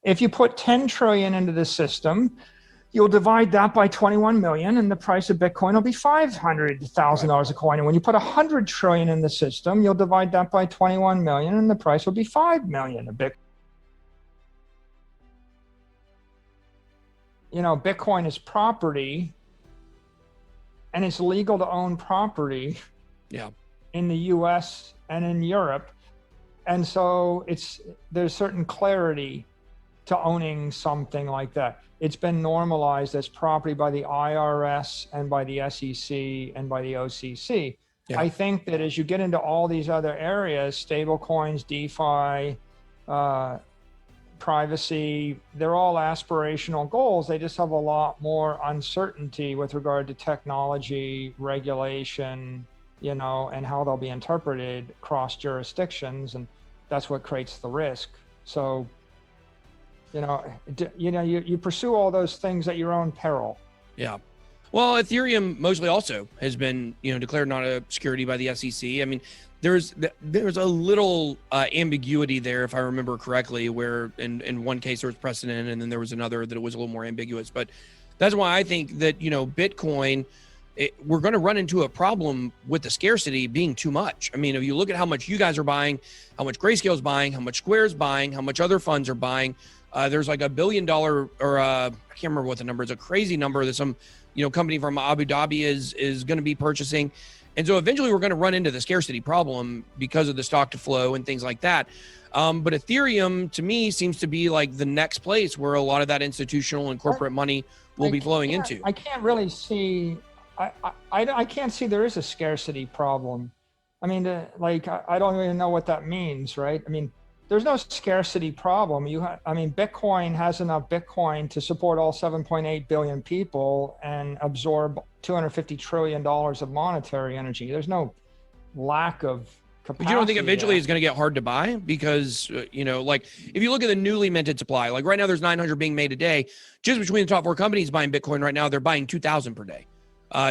If you put 10 trillion into the system, you'll divide that by 21 million and the price of Bitcoin will be $500,000 a coin. And when you put 100 trillion in the system, you'll divide that by 21 million and the price will be 5 million a Bitcoin. You know, Bitcoin is property and it's legal to own property in the US and in Europe. And so there's certain clarity to owning something like that. It's been normalized as property by the IRS and by the SEC and by the OCC. I think that as you get into all these other areas, stable coins, DeFi, privacy, they're all aspirational goals. They just have a lot more uncertainty with regard to technology, regulation, you know, and how they'll be interpreted across jurisdictions. And that's what creates the risk. So, you pursue all those things at your own peril. Yeah. Well, Ethereum mostly also has been, declared not a security by the SEC. I mean, there's a little ambiguity there, if I remember correctly, where in one case there was precedent and then there was another that it was a little more ambiguous. But that's why I think that, Bitcoin, we're going to run into a problem with the scarcity being too much. I mean, if you look at how much you guys are buying, how much Grayscale is buying, how much Square is buying, how much other funds are buying, there's like $1 billion or I can't remember what the number is, a crazy number that some company from Abu Dhabi is going to be purchasing. And so eventually we're going to run into the scarcity problem because of the stock to flow and things like that. But Ethereum, to me, seems to be like the next place where a lot of that institutional and corporate money will be flowing into. I can't really see, I can't see there is a scarcity problem. I mean, I don't even know what that means, right? I mean, there's no scarcity problem. Bitcoin has enough Bitcoin to support all 7.8 billion people and absorb $250 trillion of monetary energy. There's no lack of capacity. But you don't think eventually it's going to get hard to buy? Because, if you look at the newly minted supply, like right now there's 900 being made a day. Just between the top 4 companies buying Bitcoin right now, they're buying 2,000 per day.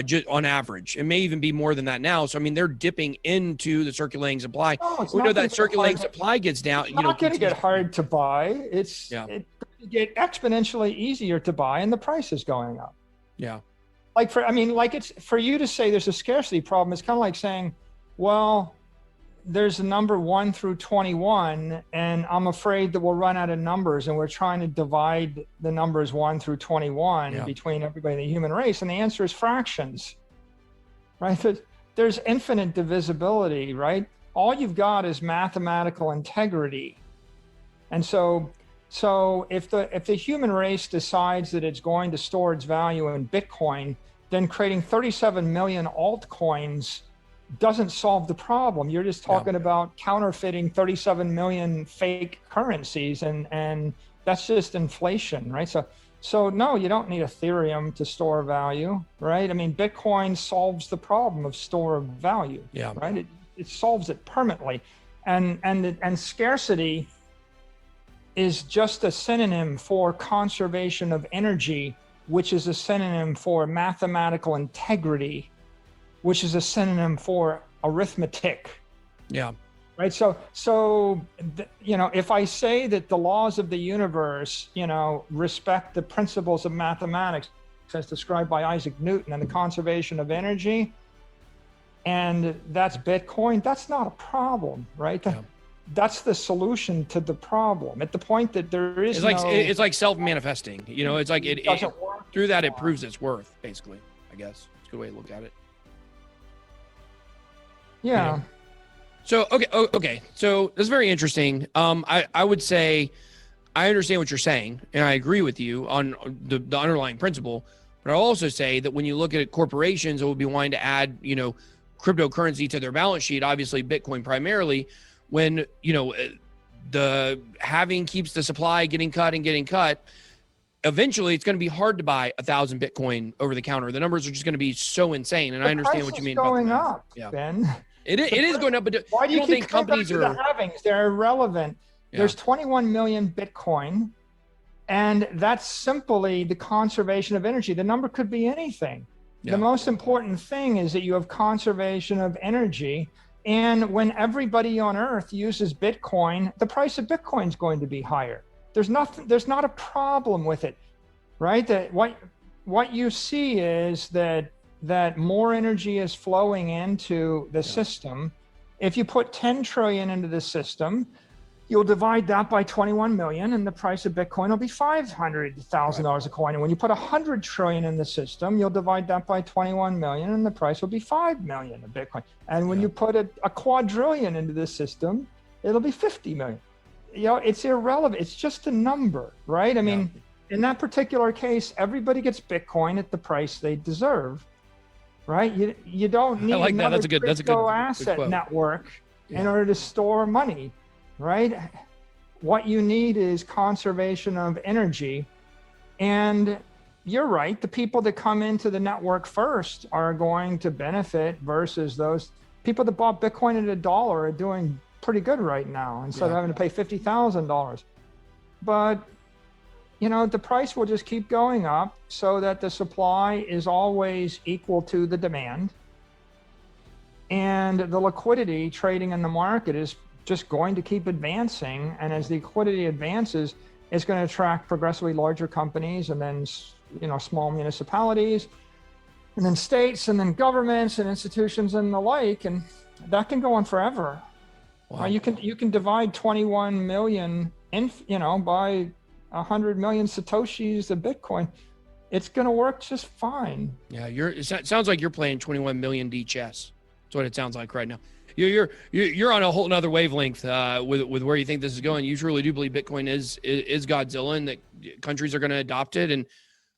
Just on average. It may even be more than that now. So, I mean, they're dipping into the circulating supply. We know that circulating supply gets down. It's not going to get hard to buy. It's get exponentially easier to buy, and the price is going up. Yeah. It's for you to say there's a scarcity problem. It's kind of like saying, well, there's a number 1 through 21, and I'm afraid that we'll run out of numbers, and we're trying to divide the numbers 1 through 21 between everybody in the human race. And the answer is fractions, right? There's infinite divisibility, right? All you've got is mathematical integrity. And so if the human race decides that it's going to store its value in Bitcoin, then creating 37 million altcoins doesn't solve the problem. You're just talking about counterfeiting 37 million fake currencies, and that's just inflation, right? So no, you don't need Ethereum to store value, right? I mean, Bitcoin solves the problem of store of value, right? It solves it permanently, and scarcity is just a synonym for conservation of energy, which is a synonym for mathematical integrity, which is a synonym for arithmetic. Yeah. Right. So, if I say that the laws of the universe, respect the principles of mathematics as described by Isaac Newton and the conservation of energy, and that's Bitcoin, that's not a problem, right? That's the solution to the problem. At the point that there is it's like self-manifesting, it's like it through that it proves its worth, basically, I guess. It's a good way to look at it. Yeah. So, okay. So that's very interesting. I would say I understand what you're saying, and I agree with you on the underlying principle. But I'll also say that when you look at corporations that will be wanting to add, cryptocurrency to their balance sheet, obviously Bitcoin primarily, when, the halving keeps the supply getting cut, eventually it's going to be hard to buy 1,000 Bitcoin over the counter. The numbers are just going to be so insane. And I understand what you mean. Going up, Ben. It is going up, but why do you think companies are the halvings? They're irrelevant. There's 21 million Bitcoin, and that's simply the conservation of energy. The number could be anything. The most important thing is that you have conservation of energy. And when everybody on Earth uses Bitcoin, the price of Bitcoin is going to be higher. There's not a problem with it, right? That what you see is that more energy is flowing into the system. If you put 10 trillion into the system, you'll divide that by 21 million and the price of Bitcoin will be $500,000 a coin. And when you put 100 trillion in the system, you'll divide that by 21 million and the price will be 5 million of Bitcoin. And when you put a quadrillion into the system, it'll be 50 million. You know, it's irrelevant. It's just a number, right? I mean, in that particular case, everybody gets Bitcoin at the price they deserve, right? You don't need another crypto asset network in order to store money. Right? What you need is conservation of energy. And you're right, the people that come into the network first are going to benefit versus those people that bought Bitcoin at $1 are doing pretty good right now instead of having to pay $50,000. But, you know, the price will just keep going up so that the supply is always equal to the demand. And the liquidity trading in the market is just going to keep advancing, and as the liquidity advances, it's going to attract progressively larger companies, and then, you know, small municipalities, and then states, and then governments and institutions and the like, and that can go on forever. Wow. You can divide 21 million by 100 million satoshis of Bitcoin. It's going to work just fine. Yeah, it sounds like you're playing 21 million D chess. That's what it sounds like right now. You're on a whole nother wavelength with where you think this is going. You truly do believe Bitcoin is Godzilla and that countries are going to adopt it. And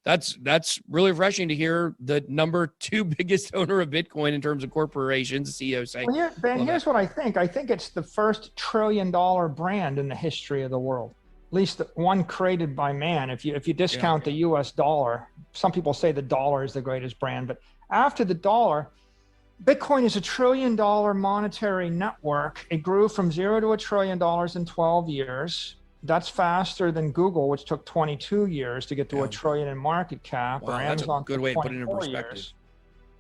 that's really refreshing to hear the number 2 biggest owner of Bitcoin in terms of corporations, CEO say. Well, Ben, here's what I think. I think it's the first $1 trillion brand in the history of the world, at least one created by man. If you discount the US dollar, some people say the dollar is the greatest brand, but after the dollar, Bitcoin is $1 trillion monetary network. It grew from 0 to $1 trillion in 12 years. That's faster than Google, which took 22 years to get to $1 trillion in market cap. Wow, or Amazon, that's a good way to put it in perspective.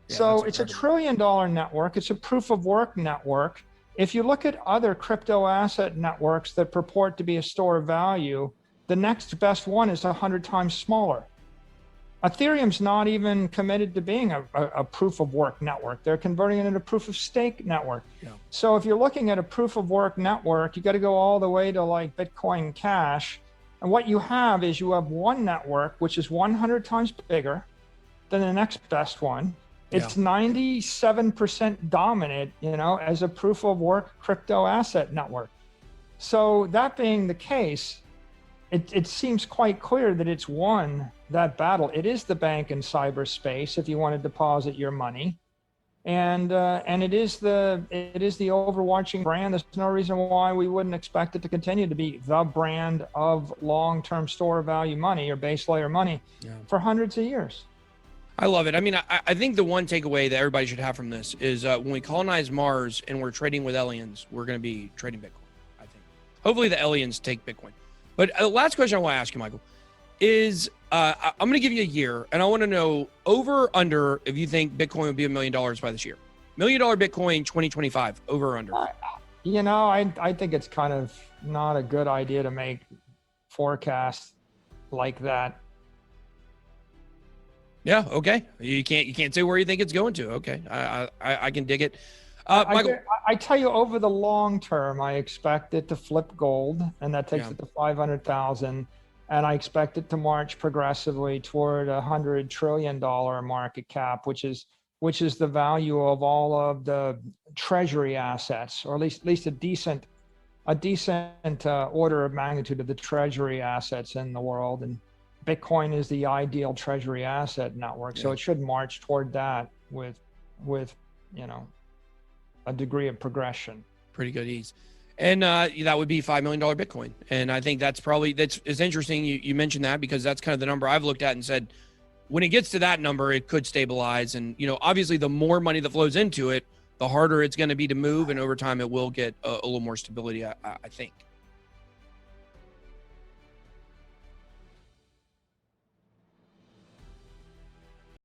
So it's $1 trillion network. It's a proof of work network. If you look at other crypto asset networks that purport to be a store of value, the next best one is 100 times smaller. Ethereum's not even committed to being a proof of work network. They're converting it into a proof of stake network. Yeah. So if you're looking at a proof of work network, you got to go all the way to like Bitcoin Cash. And what you have is you have one network, which is 100 times bigger than the next best one. It's 97% dominant, as a proof of work crypto asset network. So that being the case, it seems quite clear that it's won that battle. It is the bank in cyberspace if you want to deposit your money, and it is the overarching brand. There's no reason why we wouldn't expect it to continue to be the brand of long-term store of value money or base layer money for hundreds of years. I love it. I mean, I think the one takeaway that everybody should have from this is when we colonize Mars and we're trading with aliens, we're going to be trading Bitcoin, I think. Hopefully the aliens take Bitcoin. But the last question I want to ask you, Michael, is I'm going to give you a year, and I want to know over or under if you think Bitcoin will be $1 million by this year. $1 million Bitcoin 2025, over or under? I think it's kind of not a good idea to make forecasts like that. Yeah, okay. You can't say where you think it's going to. Okay, I can dig it. Michael, I tell you, over the long term, I expect it to flip gold, and that takes it to 500,000. And I expect it to march progressively toward $100 trillion market cap, which is the value of all of the treasury assets, or at least a decent order of magnitude of the treasury assets in the world. And Bitcoin is the ideal treasury asset network, so it should march toward that with a degree of progression. Pretty good ease. And that would be $5 million Bitcoin. And I think it's interesting you mentioned that, because that's kind of the number I've looked at and said, when it gets to that number, it could stabilize. And, obviously the more money that flows into it, the harder it's going to be to move. And over time, it will get a little more stability, I think.